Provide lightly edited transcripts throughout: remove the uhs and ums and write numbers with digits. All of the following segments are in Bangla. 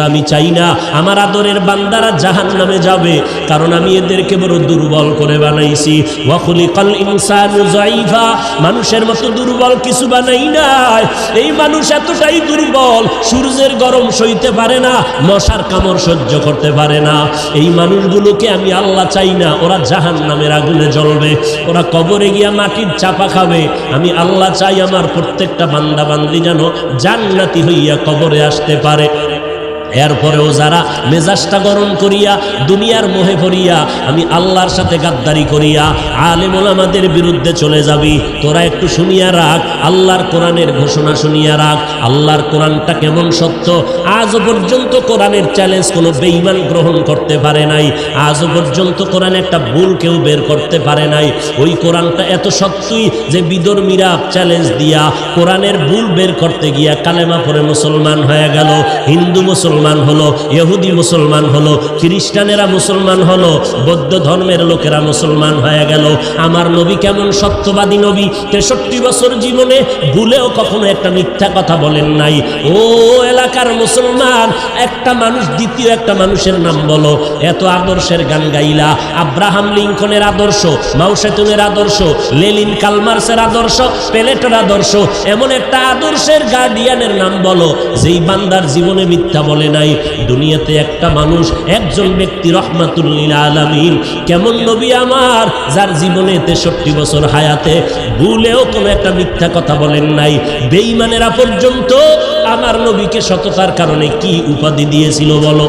আমি চাই না আমার আদরের বান্দারা জাহান্নামে যাবে, কারণ আমি এদেরকে বড় দুর্বল করে বানাইছি। ওয়া খুলিকাল ইনসানু যায়ীফা, মানুষের মতো দুর্বল কিছু বানাই নাই। এই মানুষ এতটাই দুর্বল, সূর্যের গরম সইতে পারে না, মশার কামড় সহ্য করতে পারে না। এই মানুষগুলোকে আমি আল্লাহ চাই না ওরা জাহান্নামের আগুনে জ্বলবে, ওরা কবরে গিয়া মাটির চাপা খাবে। আমি আল্লাহ চাই আমার প্রত্যেকটা বান্দা বান্দি যেন জান্নাতি হইয়া কবরে আসতে পারে। এরপরেও যারা মেজাজটা গরম করিয়া দুনিয়ার মোহে পড়িয়া আমি আল্লাহর সাথে গাদ্দারি করিয়া আলেম ওলামাদের বিরুদ্ধে চলে যাবি, তোরা একটু শুনিয়া রাখ, আল্লাহর কোরআনের ঘোষণা শুনিয়া রাখ। আল্লাহর কোরআনটা কেমন সত্য, আজও পর্যন্ত কোরআনের চ্যালেঞ্জ কোনো বেঈমান গ্রহণ করতে পারে নাই। আজও পর্যন্ত কোরআন একটা ভুল কেউ বের করতে পারে নাই। ওই কোরআনটা এত সত্যই যে বিধর্মীরা চ্যালেঞ্জ দিয়া কোরআনের ভুল বের করতে গিয়া কালেমা পড়ে মুসলমান হয়ে গেল, হিন্দু মুসলমান হলো, ইহুদি মুসলমান হলো, খ্রিস্টানেরা মুসলমান হলো, বৌদ্ধ ধর্মের লোকেরা মুসলমান হয়ে গেল। আমার নবী কেমন সত্যবাদী নবী, 63 বছর জীবনে ভুলেও কখনো একটা মিথ্যা কথা বলেন নাই। ও এলাকার মুসলমান, একটা মানুষ দ্বিতীয় একটা মানুষের নাম বলো। এত আদর্শের গান গাইলা, আব্রাহাম লিঙ্কনের আদর্শ, মাও সেতুনের আদর্শ, লেনিন কালমার্সের আদর্শ, প্লেটোর আদর্শ, এমন একটা আদর্শের গার্ডিয়ানের নাম বলো যেই বান্দার জীবনে মিথ্যা বলে নাই। দুনিয়াতে একটা মানুষ, একজন ব্যক্তি রহমাতুল লিল আলামিন, কেমন নবী আমার, যার জীবনে 63 বছর হায়াতে ভুলেও কোনো একটা মিথ্যা কথা বলেন নাই। বেঈমানেরা পর্যন্ত আমার নবীকে সততার কারণে কি উপাধি দিয়েছিল বলো?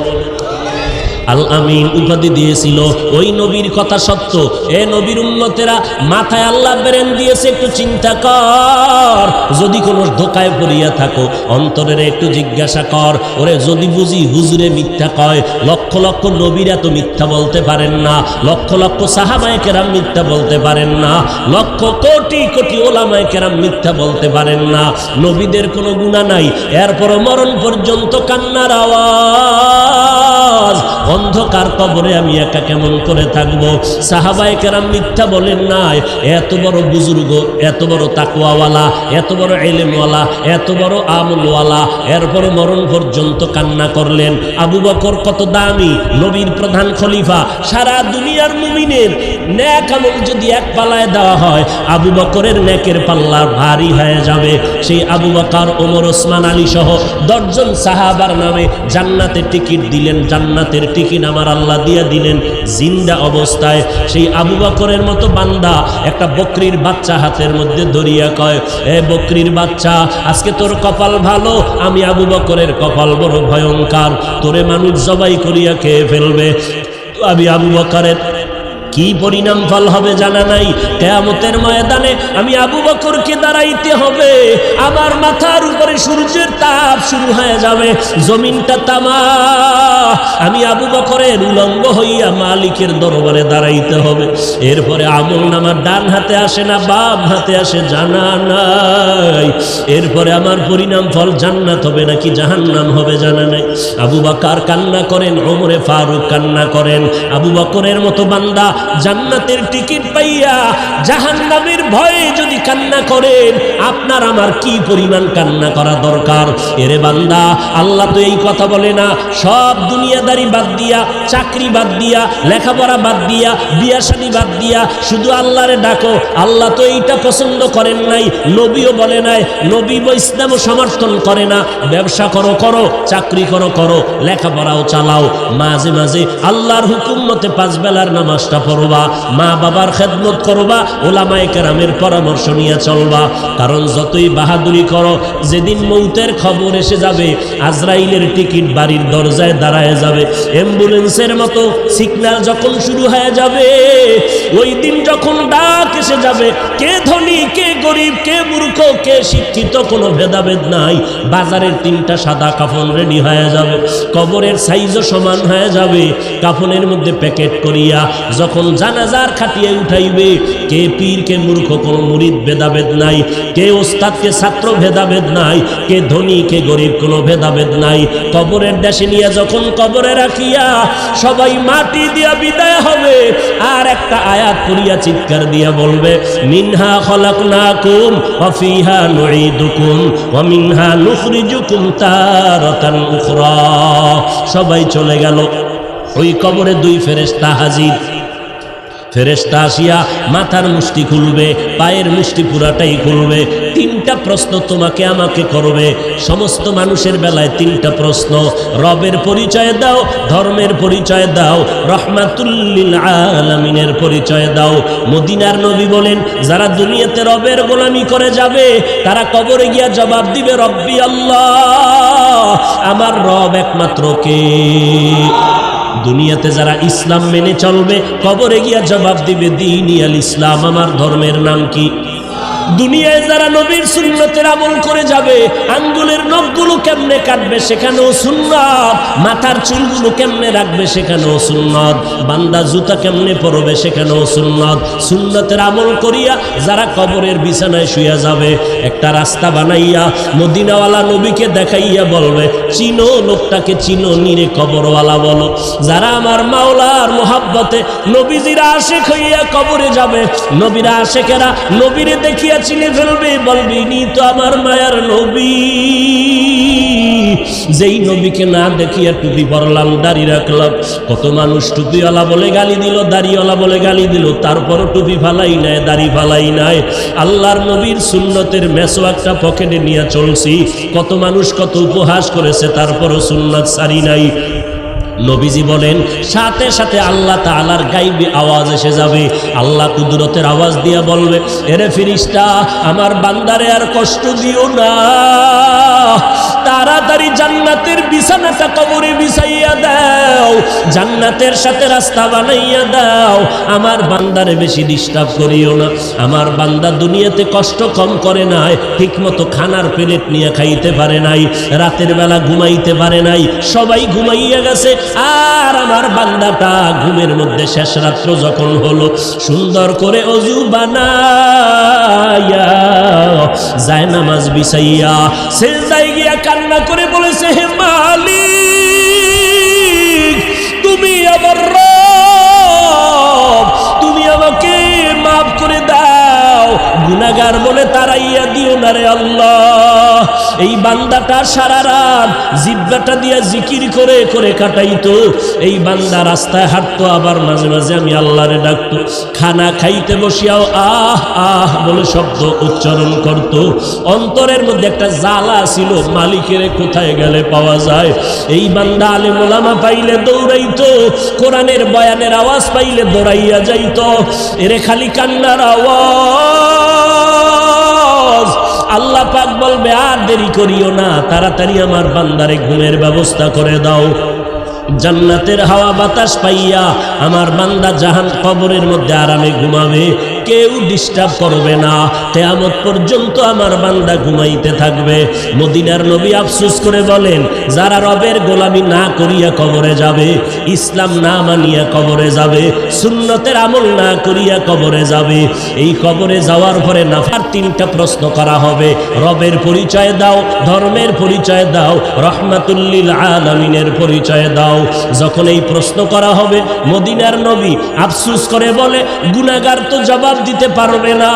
আল আমিন উপাধি দিয়েছিল। ওই নবীর কথা সত্য। এ নবীর উম্মতেরা, মাথায় আল্লাহ ব্রেন দিয়েছে, একটু চিন্তা কর। যদি কোনো ধোকায় পড়িয়া থাকো, অন্তরের একটু জিজ্ঞাসা কর, ওরে যদি বুঝি হুজুরে মিথ্যা কয়, লক্ষ লক্ষ নবীরা তো মিথ্যা বলতে পারেন না, লক্ষ লক্ষ সাহাবায়ে কেরাম মিথ্যা বলতে পারেন না, লক্ষ কোটি কোটি ওলামায়ে কেরাম মিথ্যা বলতে পারেন না। নবীদের কোনো গুনাহ নাই, এরপর মরণ পর্যন্ত কান্নার আওয়াজ। অন্ধকার কবরে আমি একা কেমন করে থাকবো? সাহাবায়ে কেরাম মিথ্যা বলেন নাই। এত বড় বুজুর্গ, এত বড় তাকওয়াওয়ালা, এত বড় ইলমওয়ালা, এত বড় আমলওয়ালা, এরপর মরণ পর্যন্ত কান্না করলেন। আবু বকর কত দামি, নবীর প্রধান খলিফা। সারা দুনিয়ার মুমিনের নেক আমল যদি এক পাল্লায় দেওয়া হয়, আবু বকরের নেকের পাল্লা ভারী হয়ে যাবে। সেই আবু বকর, ওমর, ওসমান, আলী সহ 10 জন সাহাবার নামে জান্নাতের টিকিট দিলেন। জান্নাতের টিকিট আমার আল্লাহ দিয়ে দিলেন জিন্দা অবস্থায়। সেই আবু বকরের মতো বান্দা একটা বকরির বাচ্চা হাতের মধ্যে ধরিয়া কয়, এ বকরির বাচ্চা, আজকে তোর কপাল ভালো, আমি আবু বকরের কপাল বড় ভয়ঙ্কর, তোরে মানুষ জবাই করিয়া খেয়ে ফেলবে। আমি আবু বকরের কি পরিণাম ফল হবে জানা নাই। কিয়ামতের ময়দানে আমি আবু বকরকে দাঁড়াইতে হবে, আমার মাথার উপরে সূর্যের তাপ শুরু হয়ে যাবে, জমিনটা তামা। আমি আবু বকরের উলঙ্গ হইয়া মালিকের দরবারে দাঁড়াইতে হবে। এরপরে আমল নামার ডান হাতে আসে না বাম হাতে আসে জানা নাই। এরপরে আমার পরিণাম ফল জান্নাত হবে নাকি জাহান্নাম হবে জানা নাই। আবু বকর কান্না করেন, ওমরে ফারুক কান্না করেন। আবু বকরের মতো বান্দা জান্নাতের টিকিট পাইয়া জাহান্নামের ভয়ে যদি কান্না করেন, আপনার আমার কি পরিমাণ কান্না করা দরকার? এরে বান্দা, আল্লাহ তো এই কথা বলে না, সব দুনিয়াদারি বাদ দিয়া, চাকরি বাদ দিয়া, লেখাপড়া বাদ দিয়া, বিয়া শাদী বাদ দিয়া শুধু আল্লাহরে ডাকো। আল্লাহ তো এইটা পছন্দ করেন নাই, নবীও বলে নাই, নবী ইসলামও সমর্থন করে না। ব্যবসা করো করো, চাকরি করো করো, লেখাপড়াও চালাও, মাঝে মাঝে আল্লাহর হুকুম মতে 5 বেলার নামাজটা পড়বা, মা বাবার খেদমত করবা, ওলামায়ে কেরামের পরামর্শ নিয়ে চলবা। কারণ যতই বাহাদুরি করো, যেদিন মৌতের খবর এসে যাবে, আজরাইলের টিকিট বাড়ির দরজায় দাঁড়ায় যাবে। অ্যাম্বুলেন্সের মতো সিগন্যাল যখন শুরু হয়ে যাবে, ওই দিন যখন ডাক এসে যাবে, কে ধনী কে গরিব, কে মূর্খ কে শিক্ষিত, কোনো ভেদাভেদ নাই। বাজারের 3টা সাদা কাফন রেডি হয়ে যাবে, কবরের সাইজও সমান হয়ে যাবে। কাফনের মধ্যে প্যাকেট করিয়া যখন যখন জানাজার খাটিয়ে উঠাইবে, কে পীর কে মূর্খ কোনো মুরিদ ভেদাভেদ নাই, কে ওস্তাদ কে ছাত্র ভেদাভেদ নাই, কে ধনী কে গরিব কোনো ভেদাভেদ নাই। কবরের দেশে নিয়ে যখন কবরে রাখিয়া সবাই মাটি দিয়া বিদায় হবে, আর একটা আয়াত পড়িয়া চিৎকার দিয়া বলবে, মিনহা খলাকনাকুম ওয়া ফিহা নুঈদুকুম ওয়া মিনহা নুখরিজুকুম তারাতান উখরা। সবাই চলে গেল, ওই কবরে দুই ফেরেশতা হাজির। ফেরেশতা আসিয়া মাথার মুষ্টি খুলবে, পায়ের মুষ্টি পুরাটাই খুলবে। তিনটা প্রশ্ন তোমাকে আমাকে করবে। সমস্ত মানুষের বেলায় তিনটা প্রশ্ন, রবের পরিচয় দাও, ধর্মের পরিচয় দাও, রহমাতুল লিল আলামিনের পরিচয় দাও। মদিনার নবী বলেন, যারা দুনিয়াতে রবের গোলামি করে যাবে তারা কবরে গিয়া জবাব দিবে, রব্বি আল্লাহ, আমার রব একমাত্র কে? দুনিয়াতে যারা ইসলাম মেনে চলবে কবরে গিয়া জবাব দিবে, দীনি আল ইসলাম, আমার ধর্মের নাম কি? দুনিয়ায় যারা নবীর সুন্নতের আমল করে যাবে, আঙ্গুলের নখগুলো কেমনে কাটবে সেখানেও সুন্নাত, মাথার চুলগুলো কেমনে রাখবে সেখানেও সুন্নাত, বান্দা জুতা কেমনে পরবে সেখানেও সুন্নাত। সুন্নতের আমল করিয়া যারা কবরের বিছানায় শুয়ে যাবে, একটা রাস্তা বানাইয়া মদিনাওয়ালা নবীকে দেখাইয়া বলবে, চিনো লোকটাকে, চিনো নিরে কবরওয়ালা বলো। যারা আমার মাওলার মোহাব্বতে নবীজিরা আশেক হইয়া কবরে যাবে, নবীরা আশেকেরা নবীরে দেখিয়া চিনে ফেলবে, বলবি নি তো আমার মায়ার নবী। যেই নবীকে না দেখিয়া টুপি পরলাম, দাড়ি রাখলাম, কত মানুষ টুপিওয়ালা বলে গালি দিল, দাড়িওয়ালা বলে গালি দিল, তারপরও টুপি ফালাই নাই, দাড়ি ফালাই নাই। আল্লাহর নবীর সুন্নতের মেসওয়াকটা পকেটে নিয়ে চলছি, কত মানুষ কত উপহাস করেছে, তারপরও সুন্নাত সারি নাই। নবীজি বলেন, সাথে সাথে আল্লাহ তাআলার গায়বী আওয়াজ এসে যাবে। আল্লাহ কুদরতের আওয়াজ দিয়া বলবে, এরে ফেরেশতা, আমার বান্দারে আর কষ্ট দিও না, তাড়াতাড়ি জান্নাতের বিছানাটা কবরে বিছাইয়া দাও, জান্নাতের সাথে রাস্তা বানাইয়া দাও, আমার বান্দারে বেশি ডিস্টার্ব করিও না। আমার বান্দা দুনিয়াতে কষ্ট কম করে নাই, ঠিকমতো খানার প্লেট নিয়ে খাইতে পারে নাই, রাতের বেলা ঘুমাইতে পারে নাই, সবাই ঘুমাইয়া গেছে, আর আমার বান্দাটা ঘুমের মধ্যে শেষ রাত্র যখন হলো, সুন্দর করে অজু বানাইয়া জায়নামাজ বিছাইয়া সিজদায় গিয়া কান্না করে বলেছে, হে মালিক, তুমি আমার রব, তুমি আমাকে মাফ করে দাও, গুনাহগার বলে তাড়াইয়া দিও না রে আল্লাহ। এই বান্দাটা সারা রাত জিহ্বাটা দিয়া জিকির করে করে কাটাইতো, এই বান্দা রাস্তায় হাঁটতো, আবার মাঝে মাঝে আমি আল্লাহরে ডাকতো, খানা খাইতে বসিয়াও আহ আহ বলে শব্দ উচ্চারণ করত। অন্তরের মধ্যে একটা জ্বালা ছিল, মালিকের কোথায় গেলে পাওয়া যায়। এই বান্দা আলেম ওলামা পাইলে দৌড়াইতো, কোরআনের বয়ানের আওয়াজ পাইলে দৌড়াইয়া যাইতো, এরে খালি কান্নার আওয়াজ। আল্লাহ পাক বলবে, আর দেরি করিও না, তাড়াতাড়ি আমার বান্দারে ঘুমের ব্যবস্থা করে দাও। জান্নাতের হাওয়া বাতাস পাইয়া আমার বান্দা জাহান কবরের মধ্যে আরামে ঘুমাবে, কেউ ডিস্টার্ব করবে না, কিয়ামত পর্যন্ত আমার বান্দা ঘুমাইতে থাকবে। মদিনার নবী আফসোস করে বলেন, যারা রবের গোলামি না করিয়া কবরে যাবে, ইসলাম না মানিয়া কবরে যাবে, সুন্নতের আমল না করিয়া কবরে যাবে, এই কবরে যাওয়ার পরে নাফার তিনটা প্রশ্ন করা হবে, রবের পরিচয় দাও, ধর্মের পরিচয় দাও, রহমাতুল লিল আলামিনের পরিচয় দাও। যখন এই প্রশ্ন করা হবে, মদিনার নবী আফসোস করে বলে, গুনাহগার তো জবাব দিতে পারবে না,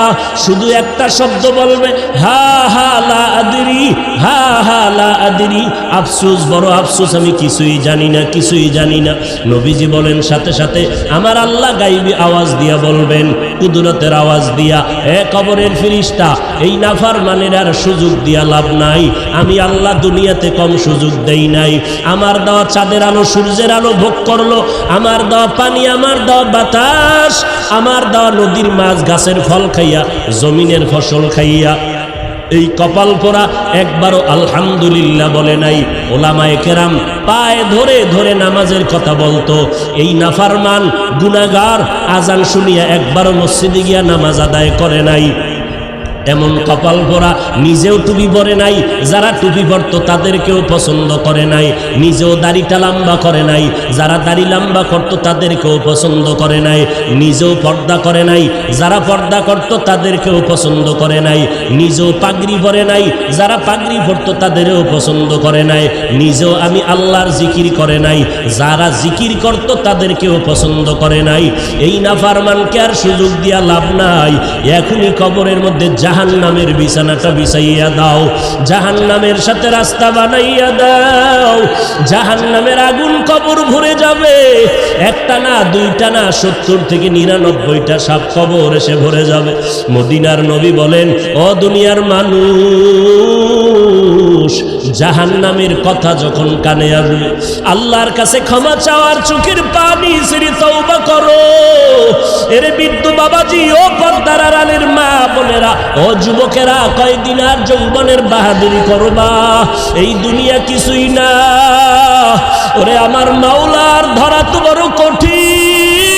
শুধু একটা শব্দ বলবে, হা হা লা আদরি, হা হা লা আদরি, আফসোস, বড় আফসোস, আমি কিছুই জানি না, কিছুই জানি না। নবীজি বলেন, সাথে সাথে আমার আল্লাহ গায়বী আওয়াজ দিয়া বলবেন, কুদরতের আওয়াজ দিয়া, এ কবরের ফেরেশতা, এই নাফরমানের আর সুযোগ দিয়া লাভ নাই, আমি আল্লাহ দুনিয়াতে কম সুযোগ দেই নাই। আমার দেওয়া চাঁদের আলো, সূর্যের আলো ভোগ করলো, আমার দেওয়া পানি, আমার দেওয়া বাতাস, আমার দেওয়া নদীর মাছ, গাছের ফল খাইয়া, জমিনের ফসল খাইয়া, এই কপাল পোড়া একবারও আলহামদুলিল্লাহ বলে নাই। ওলামায়ে কেরাম পায়ে ধরে ধরে নামাজের কথা বলতো, এই নাফরমান গুনাহগার আজান শুনিয়া একবারও মসজিদে গিয়া নামাজ আদায় করে নাই। এমন কপাল পরা, নিজেও টুপি পরে নাই, যারা টুপি পরতো তাদেরকেও পছন্দ করে নাই, নিজেও দাড়িটা লম্বা করে নাই, যারা দাড়ি লম্বা করতো তাদেরকেও পছন্দ করে নাই, নিজেও পর্দা করে নাই, যারা পর্দা করতো তাদেরকেও পছন্দ করে নাই, নিজেও পাগড়ি পরে নাই, যারা পাগড়ি পরতো তাদেরও পছন্দ করে নাই, নিজেও আমি আল্লাহর জিকির করে নাই, যারা জিকির করতো তাদেরকেও পছন্দ করে নাই। এই নাফরমানকে আর সুযোগ দিয়া লাভ নাই, এখনই কবরের মধ্যে জাহান্নামের বিছানাটা বিছাইয়া দাও, জাহান্নামের সাথে রাস্তা বানাইয়া দাও। জাহান্নামের আগুন কবর ভরে যাবে, একটা না দুইটা না 70 থেকে 99টা সাপ কবর এসে ভরে যাবে। মদিনার নবী বলেন, ও দুনিয়ার মানুষ, জাহান্নামের কথা যখন কানে আসবে, আল্লাহর কাছে ক্ষমা চাওয়ার চোখের পানি ছেড়ে তওবা করো। এরে বৃদ্ধ বাবাজি, ও পর্দার আড়ালের মা বোনেরা, ও যুবকেরা, কয়দিন আর যৌবনের বাহাদুরি করবা? এই দুনিয়া কিছুই না। ওরে আমার মাওলার ধরা তো বড় কঠিন।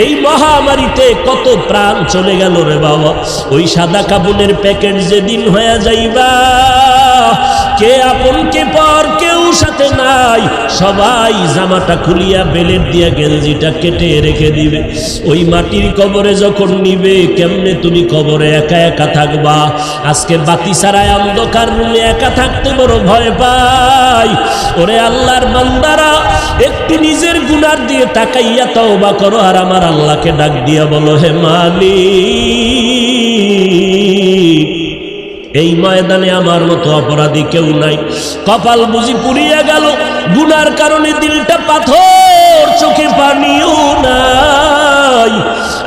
এই মহামারীতে কত প্রাণ চলে গেল রে বাবা। ওই সাদা কাপড়ের প্যাকেট যেদিন হয়ে যাইবা, কে আপন কে পর কেউ সাথে নাই, সবাই জামাটা খুলিয়া বেলেট দিয়া গেঞ্জিটা কেটে রেখে দিবে। ওই মাটির কবরে যখন নিবে, কেমনে তুমি কবরে একা একা থাকবা? আজকে বাতি ছাড়ায় অন্ধকার রুমে একা থাকতে বড় ভয় পাই। ওরে আল্লাহর বান্দারা, একটু নিজের গুনার দিয়ে তাকাইয়া তওবা করো, আর আমার আল্লাহকে ডাক দিয়া বলো, হে মালিক, এই ময়দানে আমার মতো অপরাধী কেউ নাই। কপাল বুঝি পুড়িয়া গেল, গুনার কারণে দিলটা পাথর, চোখে পানিও নাই।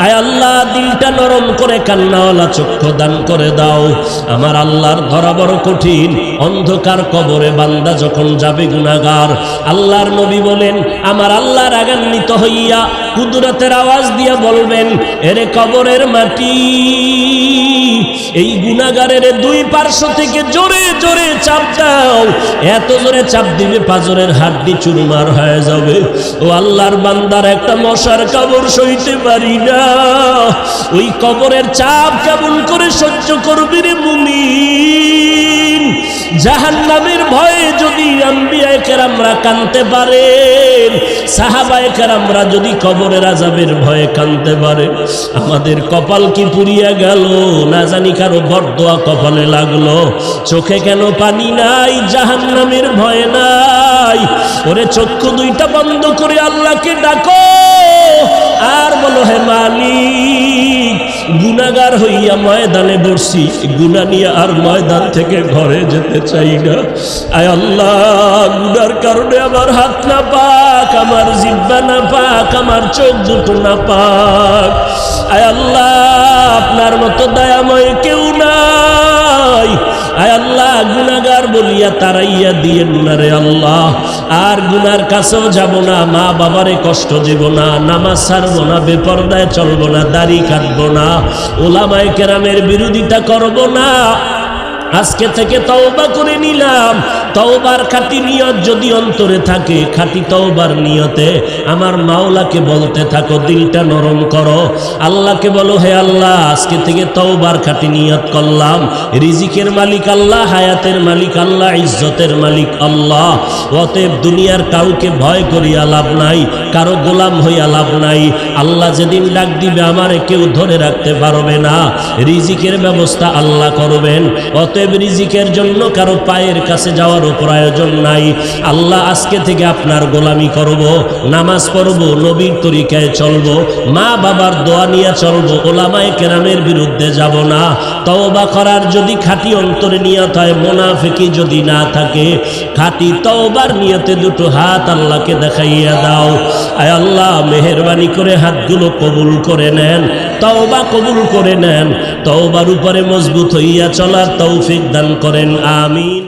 আয় আল্লাহ, দিলটা নরম করে কান্নাওয়ালা চক্ষু দান করে দাও। আমার আল্লাহর ধরা বড় কঠিন। অন্ধকার কবরে বান্দা যখন যাবে গুনাহগার, আল্লাহর নবী বলেন, আমার আল্লাহ রাগান্বিত হইয়া কুদরতের আওয়াজ দিয়া বলবেন, এরে কবরের মাটি, এই গুনাহগারের দুই পার্শ্ব থেকে জোরে জোরে চাপ দাও। এত জোরে চাপ দিবে পাঁজরের হাড্ডি চুরমার হয়ে যাবে। ও আল্লাহর বান্দার একটা মশার কামড় সইতে পারি না। ওই কবরের চাপ কেমন করে সহ্য করবি রে মুমিন? জাহান্নামের ভয়ে যদি আম্বিয়ায়ে কেরামরা কাঁদতে পারেন, সাহাবায়ে কেরামরা যদি কবরের আযাবের ভয়ে কাঁদতে পারে, আমাদের কপাল কি পুড়িয়া গেল? না জানি কারো বরদোয়া কপালে লাগলো। চোখে কেন পানি নাই? জাহান্নামের ভয় নাই। ওরে চক্ষু দুইটা বন্ধ করে আল্লাহকে ডাকো, আর বলো, হে মালিক, গুনাহগার হইয়া ময়দানে বসছি, গুনাহ নিয়ে আর ময়দান থেকে ঘরে যেতে চাই না। আয় আল্লাহ, গুনার কারণে আমার হাত না পাক, আমার জিহ্বা না পাক, আমার চোখ দুটো না পাক। আয় আল্লাহ, আপনার মতো দয়াময় কেউ নাই। আয় আল্লাহ, গুনাহগার বলিয়া তারাইয়া দিয়েন না রে আল্লাহ। আর গুনার কাছেও যাব না, মা বাবারে কষ্ট দেব না, নামাজ ছাড়বো না, বেপরদায় চলবো না, দাড়ি কাটবো না, ওলামায়ে কেরামের বিরোধিতা করব না। আজকে থেকে তওবা করে নিলাম। তওবার খাঁটি নিয়ত যদি অন্তরে থাকে, খাঁটি তওবার নিয়তে আমার মাওলাকে বলতে থাকো, দিলটা নরম করো, আল্লাহকে বলো, হে আল্লাহ, আজকে থেকে তওবার খাঁটি নিয়ত করলাম। রিজিকের মালিক আল্লাহ, হায়াতের মালিক আল্লাহ, ইজ্জতের মালিক আল্লাহ। অতএব দুনিয়ার কাউকে ভয় করিয়া লাভ নাই, কারো গোলাম হইয়া লাভ নাই। আল্লাহ যেদিন ডাক দিবে, আমারে কেউ ধরে রাখতে পারবে না। রিজিকের ব্যবস্থা আল্লাহ করবেন। অতএব রিজিকের জন্য কারো পায়ের কাছে যাওয়ার প্রয়োজন নাই। আল্লাহ, আজকে থেকে আপনার গোলামি করব, নামাজ পড়ব, নবীর তরিকায় চলব, মা বাবার দোয়া নিয়ে চলব, ওলামায়ে কেরামের বিরুদ্ধে যাব না। তওবা করার যদি খাঁটি অন্তরে নিয়ত হয়, মুনাফিকি যদি না থাকে, খাঁটি তওবার নিয়তে দুটো হাত আল্লাহকে দেখাইয়া দাও। আয় আল্লাহ, মেহেরবানি করে হাতগুলো কবুল করে নেন, তওবা কবুল করে নেন, তওবার উপরে মজবুত হইয়া চলার তৌফিক দান করেন। আমিন।